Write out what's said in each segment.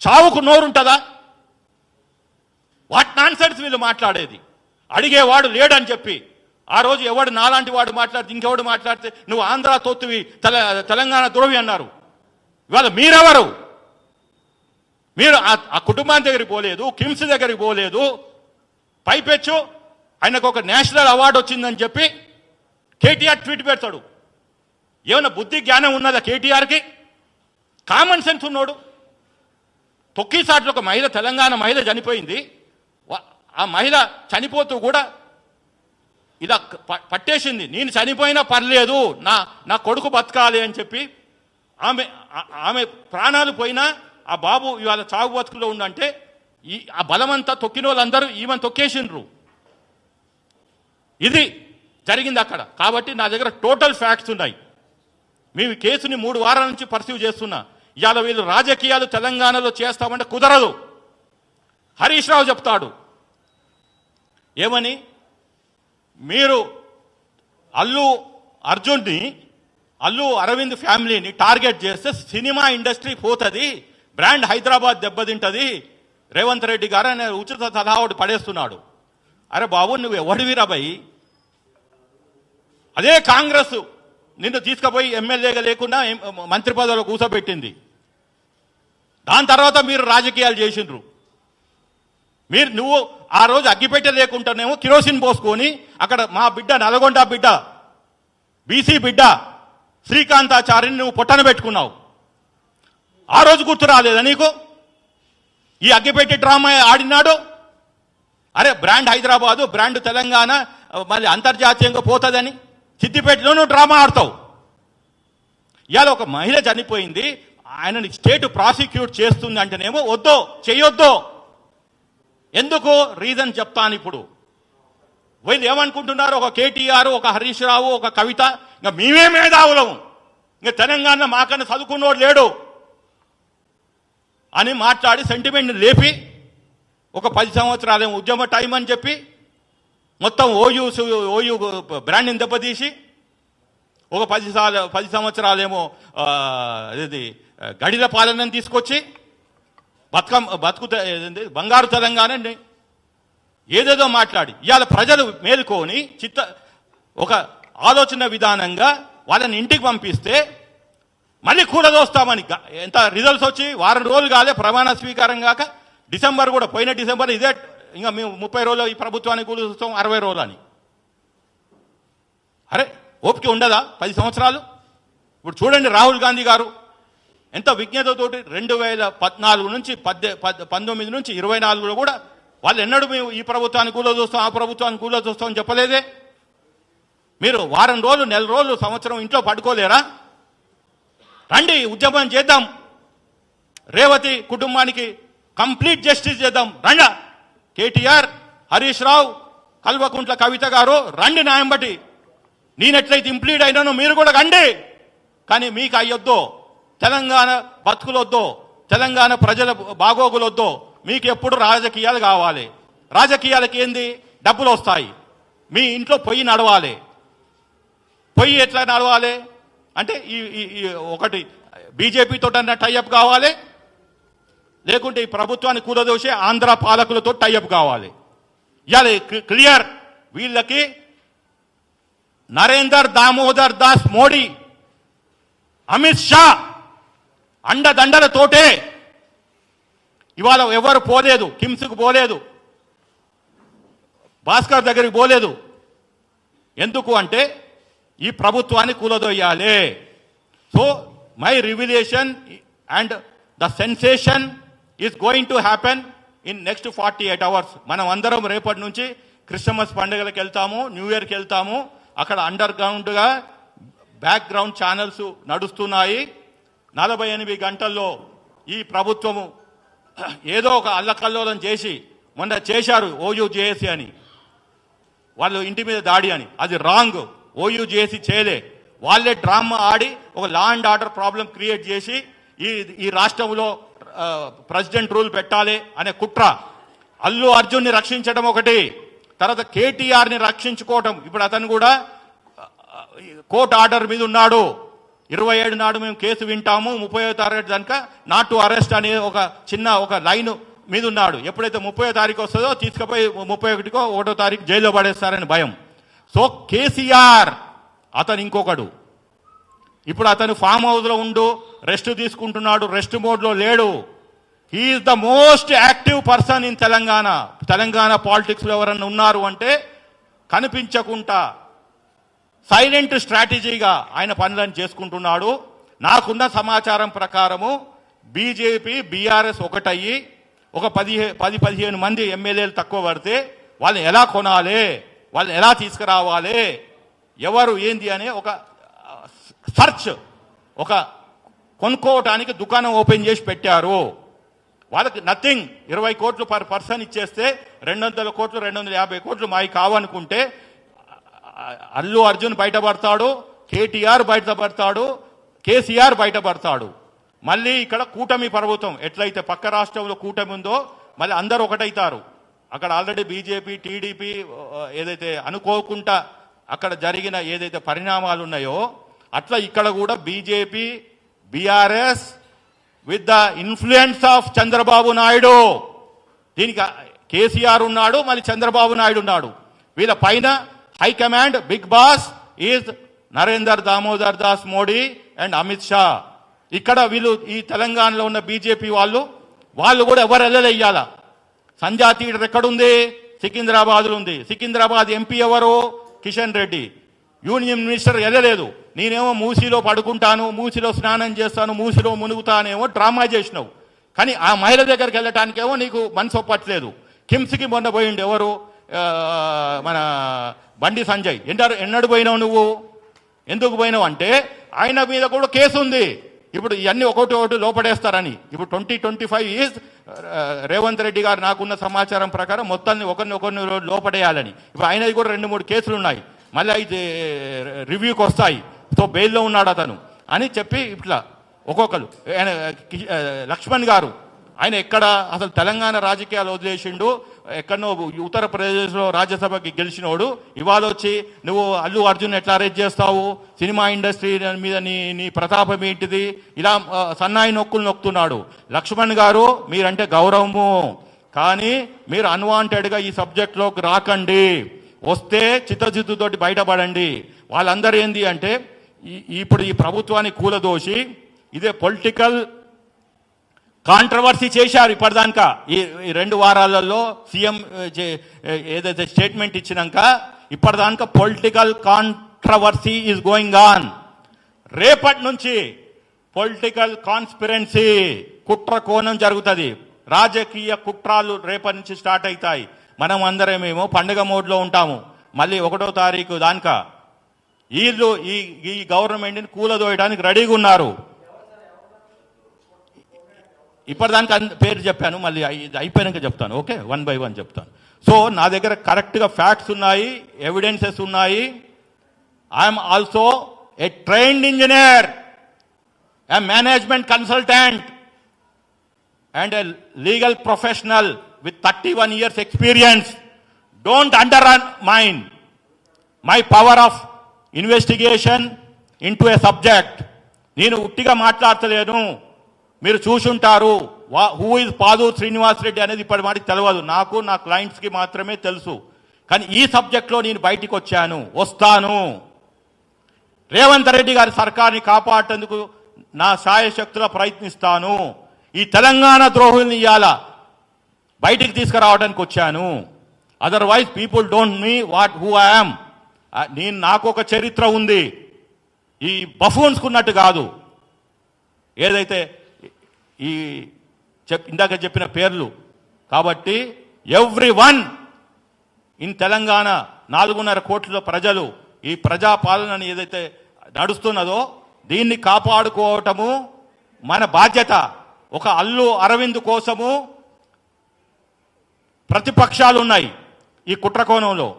చావుకు నోరుంటుందా? What non sense వీళ్ళు మాట్లాడేది. అడిగేవాడు లేడని చెప్పి ఆ రోజు ఎవడు నాలాంటి వాడు మాట్లాడితే ఇంకెవడు మాట్లాడితే నువ్వు ఆంధ్ర తొత్తువి తెలంగాణ ద్రోవి అన్నారు. ఇవాళ మీరెవరు? మీరు ఆ కుటుంబాన్ని దగ్గరికి పోలేదు, కిమ్స్ దగ్గరికి పోలేదు. పైపెచ్చు ఆయనకు ఒక నేషనల్ అవార్డు వచ్చిందని చెప్పి కేటీఆర్ ట్వీట్ పెడతాడు. ఏమన్నా బుద్ధి జ్ఞానం ఉన్నదా కేటీఆర్కి? కామన్ సెన్స్ ఉన్నాడు. తొక్కిసాట్లో ఒక మహిళ, తెలంగాణ మహిళ చనిపోయింది. ఆ మహిళ చనిపోతూ కూడా ఇలా పట్టేసింది, నేను చనిపోయినా పర్లేదు, నా కొడుకు బతకాలి అని చెప్పి ఆమె ప్రాణాలు పోయినా ఆ బాబు ఇవాళ చావు బతుకులో ఉండంటే ఆ బలమంతా తొక్కిన వాళ్ళందరూ ఈమెను తొక్కేసిండ్రు. ఇది జరిగింది అక్కడ. కాబట్టి నా దగ్గర టోటల్ ఫ్యాక్ట్స్ ఉన్నాయి. మేము కేసుని 3 వారాల నుంచి పర్సీవ్ చేస్తున్నా. ఇవాళ వీళ్ళు రాజకీయాలు తెలంగాణలో చేస్తామంటే కుదరదు. హరీష్ రావు చెప్తాడు ఏమని, మీరు అల్లు అరవింద్ ఫ్యామిలీని టార్గెట్ చేస్తే సినిమా ఇండస్ట్రీ పోతుంది, బ్రాండ్ హైదరాబాద్ దెబ్బతింటుంది, రేవంత్ రెడ్డి గారు అనే ఉచిత సలహా ఒకటి పడేస్తున్నాడు. అరే బాబు, నువ్వు ఎవడివిరా భయ్? అదే కాంగ్రెస్ నిన్ను తీసుకుపోయి ఎమ్మెల్యేగా లేకుండా మంత్రి పదవిలో కూర్చోబెట్టింది. దాని తర్వాత మీరు రాజకీయాలు చేసిండ్రు. నువ్వు ఆ రోజు అగ్గిపెట్టె లేకుండానేమో కిరోసిన్ పోసుకొని అక్కడ మా బిడ్డ, నల్గొండ బిడ్డ, బీసీ బిడ్డ శ్రీకాంతాచారిని నువ్వు పొట్టన పెట్టుకున్నావు. ఆ రోజు గుర్తు రాలేదా నీకు? ఈ అగ్గిపెట్టి డ్రామా ఆడినాడు. అరే బ్రాండ్ హైదరాబాదు, బ్రాండ్ తెలంగాణ మళ్ళీ అంతర్జాతీయంగా పోతుందని సిద్దిపేటలో నువ్వు డ్రామా ఆడతావు. ఇవాళ ఒక మహిళ చనిపోయింది, ఆయనని స్టేట్ ప్రాసిక్యూట్ చేస్తుంది అంటేనేమో వద్దో చెయ్యొద్దో. ఎందుకు రీజన్ చెప్తాను. ఇప్పుడు వీళ్ళు ఏమనుకుంటున్నారు, ఒక కేటీఆర్, ఒక హరీష్ రావు, ఒక కవిత, ఇంకా మేమే మేధావులము, ఇంకా తెలంగాణ మాకన్నా చదువుకున్నోడు లేడు అని మాట్లాడి సెంటిమెంట్ని లేపి ఒక 10 సంవత్సరాలేమో ఉద్యమ టైం అని చెప్పి మొత్తం ఓయూ బ్రాండ్ని దెబ్బతీసి ఒక 10 సంవత్సరాలేమో ఇది గడిల పాలనని తీసుకొచ్చి బంగారు తెలంగాణ ఏదేదో మాట్లాడి ఇవాళ ప్రజలు మేలుకొని ఒక ఆలోచన విధానంగా వాళ్ళని ఇంటికి పంపిస్తే మళ్ళీ కూడదోస్తామని ఎంత రిజల్ట్స్ వచ్చి వారం రోజులు కాలే ప్రమాణ స్వీకారం కాక డిసెంబర్ కూడా, పోయిన డిసెంబర్ ఇదే ఇంకా మేము 30 రోజులు ఈ ప్రభుత్వానికి కూలుస్తాం, 60 రోజులు అని. అరే ఓపిక ఉండదా 10 సంవత్సరాలు? ఇప్పుడు చూడండి రాహుల్ గాంధీ గారు ఎంత విజ్ఞతతోటి 2014 నుంచి 19 నుంచి 24లో కూడా వాళ్ళు ఎన్నడూ మేము ఈ ప్రభుత్వాన్ని కూలో చూస్తాం, ఆ ప్రభుత్వాన్ని కూలో చూస్తాం అని చెప్పలేదే. మీరు వారం రోజులు, నెల రోజులు, సంవత్సరం ఇంట్లో పడుకోలేరా? రండి ఉద్యమం చేద్దాం, రేవతి కుటుంబానికి కంప్లీట్ జస్టిస్ చేద్దాం. రండా కేటీఆర్, హరీష్ రావు, కల్వకుంట్ల కవిత గారు రండి న్యాయం బట్టి. నేనెట్లయితే ఇంప్లీడ్ అయినానో మీరు కూడా రండి. కానీ మీకు అయ్యొద్దో, తెలంగాణ బతుకులొద్దో, తెలంగాణ ప్రజల బాగోగులొద్దో, మీకు ఎప్పుడు రాజకీయాలు కావాలి. రాజకీయాలకి ఏంది? డబ్బులు వస్తాయి. మీ ఇంట్లో పొయ్యి నడవాలి. పొయ్యి ఎట్లా నడవాలి అంటే ఒకటి బీజేపీతో టైఅప్ కావాలి, లేకుంటే ఈ ప్రభుత్వాన్ని కూలదోసే ఆంధ్ర పాలకులతో టైఅప్ కావాలి. ఇవాళ క్లియర్, వీళ్ళకి నరేందర్ దామోదర్ దాస్ మోడీ, అమిత్ షా అండదండలతోటే ఇవాళ ఎవరు పోలేదు, కిమ్స్కు పోలేదు, భాస్కర్ దగ్గరికి పోలేదు. ఎందుకు అంటే ఈ ప్రభుత్వాన్ని కూలదొయ్యాలి. So my revelation and the sensation is going to happen in next 48 hours. మనం అందరం రేపటి నుంచి క్రిస్మస్ పండుగలకు వెళ్తాము, న్యూ ఇయర్కి వెళ్తాము. అక్కడ అండర్ గ్రౌండ్గా బ్యాక్గ్రౌండ్ ఛానల్స్ నడుస్తున్నాయి. 48 గంటల్లో ఈ ప్రభుత్వము ఏదో ఒక అల్లకల్లోలం చేసి, మొన్న చేశారు ఓయూజేఏసీ అని, వాళ్ళు ఇంటి మీద దాడి అని, అది రాంగ్. ఓయూజేఏసీ చేయలే, వాళ్ళే డ్రామా ఆడి ఒక law and order problem create చేసి ఈ రాష్ట్రంలో ప్రెసిడెంట్ రూల్ పెట్టాలి అనే కుట్ర. అల్లు అర్జున్ని రక్షించడం ఒకటి, తర్వాత కేటీఆర్ని రక్షించుకోవటం. ఇప్పుడు అతను కూడా కోర్టు ఆర్డర్ మీద ఉన్నాడు. 27 నాడు మేము కేసు వింటాము, 30వ తారీఖు కనుక నాట్ టు అరెస్ట్ అనే ఒక చిన్న ఒక లైన్ మీద ఉన్నాడు. ఎప్పుడైతే 30వ తారీఖు వస్తుందో తీసుకుపోయి 31కో 1వ తారీఖు జైల్లో పడేస్తారని భయం. సో కేసీఆర్ అతను ఇంకొకడు. ఇప్పుడు అతను ఫామ్ హౌస్లో ఉండు రెస్ట్ తీసుకుంటున్నాడు, రెస్ట్ మోడ్లో లేడు. He's the most active person in Telangana. Telangana పాలిటిక్స్లో ఎవరన్నా ఉన్నారు అంటే కనిపించకుండా సైలెంట్ స్ట్రాటజీగా ఆయన పనులను చేసుకుంటున్నాడు. నాకున్న సమాచారం ప్రకారము బీజేపీ బీఆర్ఎస్ ఒకటయ్యి ఒక 10-15 మంది ఎమ్మెల్యేలు తక్కువ పడితే వాళ్ళని ఎలా కొనాలి, వాళ్ళని ఎలా తీసుకురావాలి, ఎవరు ఏంది అనే ఒక సర్చ్, ఒక కొనుక్కోవటానికి దుకాణం ఓపెన్ చేసి పెట్టారు. వాళ్ళకి నథింగ్. 20 కోట్లు పర్ పర్సన్ ఇచ్చేస్తే 200 కోట్లు 250 కోట్లు మావి కావనుకుంటే అల్లు అర్జున్ బయటపడతాడు, కేటీఆర్ బయటపడతాడు, కేసీఆర్ బయటపడతాడు. మళ్ళీ ఇక్కడ కూటమి ప్రభుత్వం ఎట్లయితే పక్క రాష్ట్రంలో కూటమి ఉందో మళ్ళీ అందరూ ఒకటైతారు. అక్కడ ఆల్రెడీ బీజేపీ టీడీపీ ఏదైతే అనుకోకుండా అక్కడ జరిగిన ఏదైతే పరిణామాలు ఉన్నాయో అట్లా ఇక్కడ కూడా BJP BRS with the influence of Chandrababu Naidu. దీనికి కేసీఆర్ ఉన్నాడు, మళ్ళీ చంద్రబాబు నాయుడు ఉన్నాడు. వీళ్ళ పైన high command big boss is Narendra Damodar Das Modi and Amit Shah. ఇక్కడ వీళ్ళు ఈ తెలంగాణలో ఉన్న బీజేపీ వాళ్ళు కూడా ఎవరు వెళ్ళలేయ్యాల. సంజా థియేటర్ ఎక్కడుంది? సికింద్రాబాద్లో ఉంది. సికింద్రాబాద్ ఎంపీ ఎవరు? కిషన్ రెడ్డి. యూనియన్ మినిస్టర్ వెళ్ళలేదు. నేనేమో మూసీలో పడుకుంటాను, మూసీలో స్నానం చేస్తాను, మూసీలో మునుగుతానేమో డ్రామా చేసినావు. కానీ ఆ మహిళ దగ్గరికి వెళ్ళటానికేమో నీకు మనసు ఒప్పట్లేదు. కిమ్స్కి మొన్న పోయిండు ఎవరు? మన బండి సంజయ్. ఎన్నడు పోయినావు నువ్వు? ఎందుకు పోయినావు అంటే ఆయన మీద కూడా కేసు ఉంది. ఇప్పుడు ఇవన్నీ ఒకటి లోపడేస్తారని. ఇప్పుడు 2025 ఈజ్ రేవంత్ రెడ్డి గారు నాకున్న సమాచారం ప్రకారం మొత్తాన్ని ఒకరిని లోపడేయాలని. ఇప్పుడు ఆయనది కూడా 2-3 కేసులు ఉన్నాయి. మళ్ళీ అయితే రివ్యూకి వస్తాయి. సో బెయిల్లో ఉన్నాడు అతను అని చెప్పి ఇట్లా ఒక్కొక్కరు. లక్ష్మణ్ గారు ఆయన ఎక్కడ అసలు తెలంగాణ రాజకీయాలు వదిలేసిండు, ఎక్కడనో ఉత్తరప్రదేశ్లో రాజ్యసభకి గెలిచినోడు. ఇవాళ వచ్చి నువ్వు అల్లు అర్జున్ ఎట్లా అరెస్ట్ చేస్తావు, సినిమా ఇండస్ట్రీ మీద నీ ప్రతాపం ఏంటిది, ఇలా సన్నాయి నొక్కులు నొక్కుతున్నాడు. లక్ష్మణ్ గారు మీరంటే గౌరవము, కానీ మీరు అన్వాంటెడ్గా ఈ సబ్జెక్ట్లోకి రాకండి. వస్తే చిత్తజిత్తుతోటి బయటపడండి. వాళ్ళందరూ ఏంది అంటే ఇప్పుడు ఈ ప్రభుత్వాన్ని కూలదోసి ఇదే పొలిటికల్ కాంట్రవర్సీ చేశారు. ఇప్పటిదాకా ఈ 2 వారాలలో సీఎం ఏదైతే స్టేట్మెంట్ ఇచ్చినాక ఇప్పటిదాకా political controversy is going on. రేపటి నుంచి పొలిటికల్ కాన్స్పిరెన్సీ, కుట్ర కోణం జరుగుతుంది. రాజకీయ కుట్రాలు రేపటి నుంచి స్టార్ట్ అవుతాయి. మనం అందరమేమో పండుగ మోడ్లో ఉంటాము. మళ్ళీ 1వ తారీఖు దానిక వీళ్ళు ఈ గవర్నమెంట్ని కూలదోయడానికి రెడీగా ఉన్నారు. ఇప్పటిదానికి పేరు చెప్పాను, మళ్ళీ అయిపోయాక చెప్తాను. ఓకే, 1 by 1 చెప్తాను. సో నా దగ్గర కరెక్ట్గా ఫ్యాక్ట్స్ ఉన్నాయి, ఎవిడెన్సెస్ ఉన్నాయి. I'm also a trained engineer, A management consultant and a legal professional with 31 years experience. Don't undermine my power of investigation into a subject. నేను ఉట్టిగా మాట్లాడతలేను. మీరు చూసుంటారు హూ ఇస్ పాదూర్ శ్రీనివాస్ రెడ్డి అనేది ఇప్పటి మాటికి తెలియదు నాకు, నా క్లయింట్స్కి మాత్రమే తెలుసు. కానీ ఈ సబ్జెక్ట్లో నేను బయటికి వస్తాను. రేవంత్ రెడ్డి గారి సర్కార్ని కాపాడేందుకు నా శాయశక్తుల ప్రయత్నిస్తాను. ఈ తెలంగాణ ద్రోహుల్ని ఇయ్యాల బయటికి తీసుకురావడానికి వచ్చాను. Otherwise people don't me who I am. నాకు ఒక చరిత్ర ఉంది, ఈ బఫూన్స్కున్నట్టు కాదు. ఏదైతే ఈ ఇందాక చెప్పిన పేర్లు. కాబట్టి ఎవ్రీవన్ ఇన్ తెలంగాణ 4.5 కోట్ల ప్రజలు ఈ ప్రజాపాలనని ఏదైతే నడుస్తున్నదో దీన్ని కాపాడుకోవటము మన బాధ్యత. ఒక అల్లు అరవింద్ కోసము ప్రతిపక్షాలు ఉన్నాయి ఈ కుట్రకోణంలో.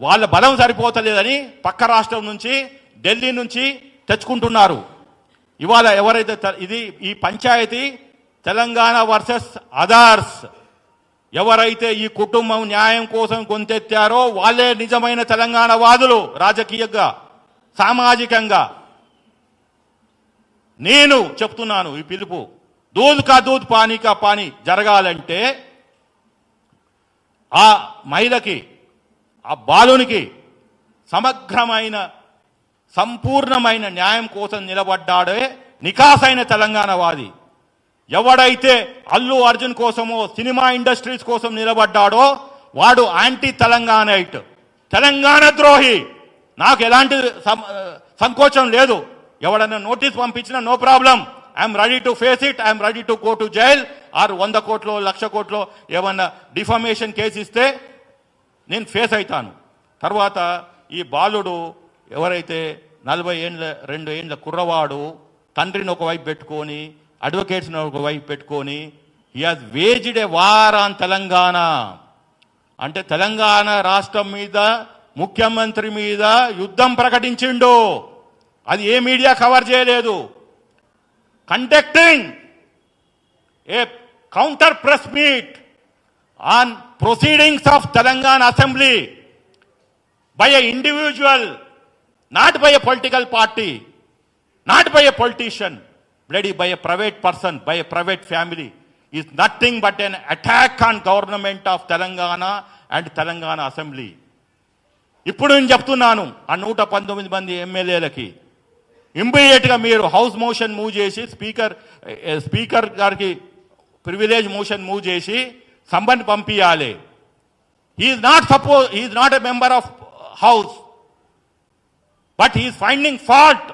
వాళ్ళ బలం సరిపోతలేదని పక్క రాష్ట్రం నుంచి, ఢిల్లీ నుంచి తెచ్చుకుంటున్నారు. ఇవాళ ఎవరైతే ఇది ఈ పంచాయతీ తెలంగాణ వర్సెస్ అదర్స్, ఎవరైతే ఈ కుటుంబం న్యాయం కోసం గొంతెత్తారో వాళ్ళే నిజమైన తెలంగాణ వాదులు. రాజకీయంగా, సామాజికంగా నేను చెప్తున్నాను, ఈ పిలుపు దూద్ కా దూద్ పానీ కా పానీ జరగాలంటే ఆ మహిళకి, ఆ బాలునికి సమగ్రమైన సంపూర్ణమైన న్యాయం కోసం నిలబడ్డాడే నికాసైన తెలంగాణవాది. ఎవడైతే అల్లు అర్జున్ కోసమో సినిమా ఇండస్ట్రీస్ కోసం నిలబడ్డాడో వాడు యాంటీ తెలంగాణైట్, తెలంగాణ ద్రోహి. నాకు ఎలాంటి సంకోచం లేదు. ఎవడన్నా నోటీస్ పంపించినా no problem, I'm ready to face it, I'm ready to go to jail. ఆరు 100 కోట్లో 1,00,000 కోట్లో ఏమన్నా డిఫమేషన్ కేసు ఇస్తే నేను ఫేస్ అవుతాను. తర్వాత ఈ బాలుడు ఎవరైతే 42 ఏండ్ల కుర్రవాడు తండ్రిని ఒకవైపు పెట్టుకొని అడ్వకేట్స్ని ఒకవైపు పెట్టుకొని he has waged a war on Telangana. అంటే తెలంగాణ రాష్ట్రం మీద, ముఖ్యమంత్రి మీద యుద్ధం ప్రకటించిండు. అది ఏ మీడియా కవర్ చేయలేదు. Conducting a counter press meet on proceedings of Telangana assembly by a individual, not by a political party, not by a politician, bloody by a private person, by a private family, is nothing but an attack on government of Telangana and Telangana Assembly. ఇప్పుడు నేను చెప్తున్నాను ఆ 119 మంది ఎమ్మెల్యేలకి, ఇమ్మీడియట్గా మీరు house motion move చేసి speaker గారికి ప్రివిలేజ్ మోషన్ మూవ్ చేసి సంబంధ్ పంపించాలి. he is not a member of house, but he is finding fault